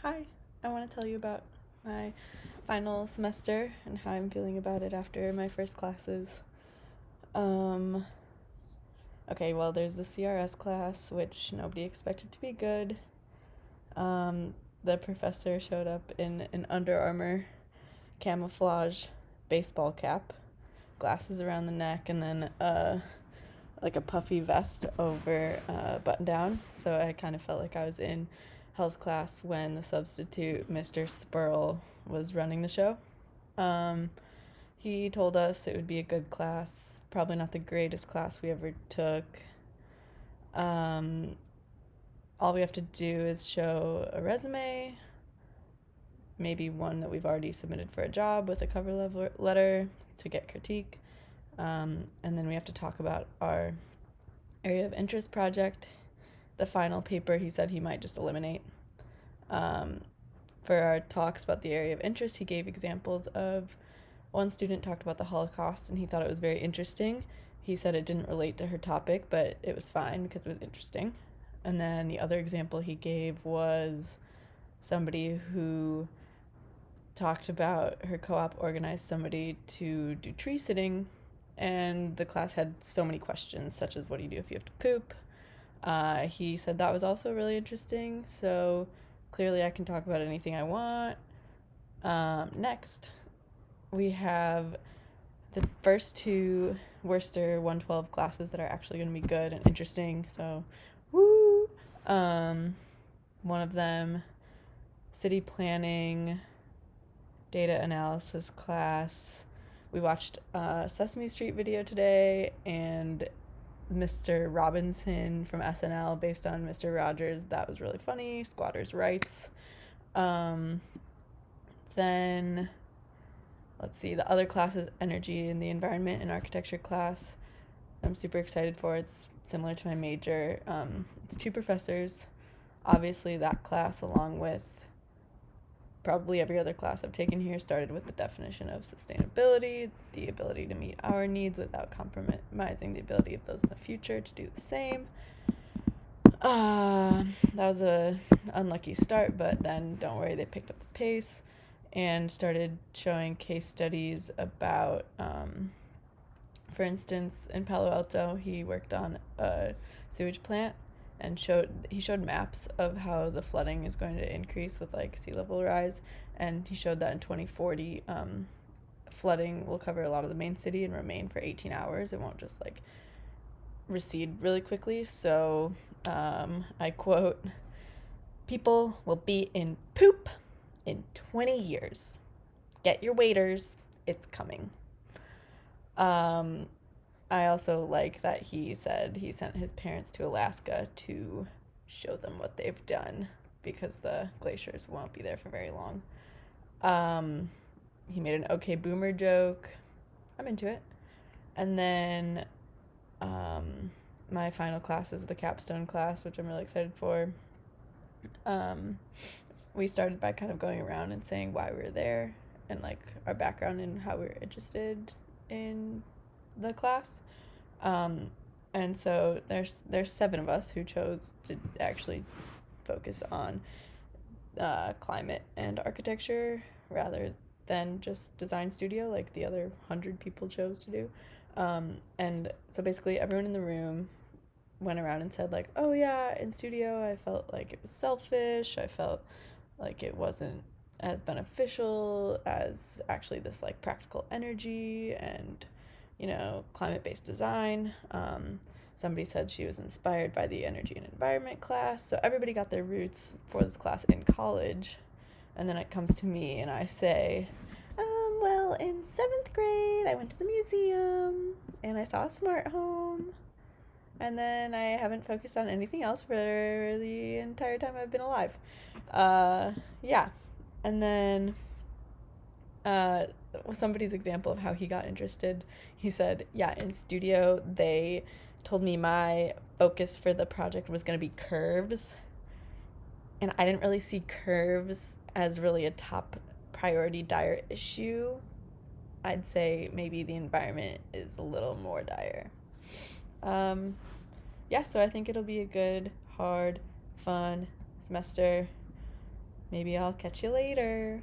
Hi, I want to tell you about my final semester and how I'm feeling about it after my first classes. Um, okay, well, there's the CRS class, which nobody expected to be good. Um, the professor showed up in an Under Armour camouflage baseball cap, glasses around the neck, and then like a puffy vest over button down. So I kind of felt like I was in health class when the substitute, Mr. Spurl, was running the show. Um, he told us it would be a good class, probably not the greatest class we ever took. Um, all we have to do is show a resume, maybe one that we've already submitted for a job with a cover letter to get critique. And then we have to talk about our area of interest project. The final paper he said he might just eliminate. Um, for our talks about the area of interest, he gave examples of one student talked about the Holocaust and he thought it was very interesting. He said it didn't relate to her topic, but it was fine because it was interesting. And then the other example he gave was somebody who talked about her co-op organized somebody to do tree sitting, and the class had so many questions, such as what do you do if you have to poop. He said that was also really interesting, so clearly I can talk about anything I want. Next, we have the first two Worcester 112 classes that are actually going to be good and interesting, so woo! One of them, city planning, data analysis class. We watched a Sesame Street video today, and Mr. Robinson from SNL based on Mr. Rogers. That was really funny. Squatters' rights. Um, then, let's see, the other class is energy and the environment and architecture class. I'm super excited for. It's similar to my major. It's two professors. Obviously, that class, along with probably every other class I've taken here, started with the definition of sustainability, the ability to meet our needs without compromising the ability of those in the future to do the same. That was a unlucky start, but then don't worry, they picked up the pace and started showing case studies about, for instance, in Palo Alto, he worked on a sewage plant and he showed maps of how the flooding is going to increase with like sea level rise, and he showed that in 2040 flooding will cover a lot of the main city and remain for 18 hours. It won't just like recede really quickly. So I quote, people will be in poop in 20 years. Get your waders, it's coming. I also like that he said he sent his parents to Alaska to show them what they've done because the glaciers won't be there for very long. He made an okay boomer joke. I'm into it. And then my final class is the capstone class, which I'm really excited for. We started by kind of going around and saying why we were there and like our background and how we were interested in the class. And so there's 7 of us who chose to actually focus on climate and architecture rather than just design studio like the other 100 people chose to do. And so basically everyone in the room went around and said like, oh yeah, in studio I felt like it was selfish. I felt like it wasn't as beneficial as actually this like practical energy and climate-based design. Somebody said she was inspired by the energy and environment class. So everybody got their roots for this class in college. And then it comes to me and I say, well, in 7th grade, I went to the museum and I saw a smart home. And then I haven't focused on anything else for the entire time I've been alive. Yeah. And then somebody's example of how he got interested, he said, yeah, in studio, they told me my focus for the project was going to be curves. And I didn't really see curves as really a top priority dire issue. I'd say maybe the environment is a little more dire. Yeah, so I think it'll be a good, hard, fun semester. maybe I'll catch you later.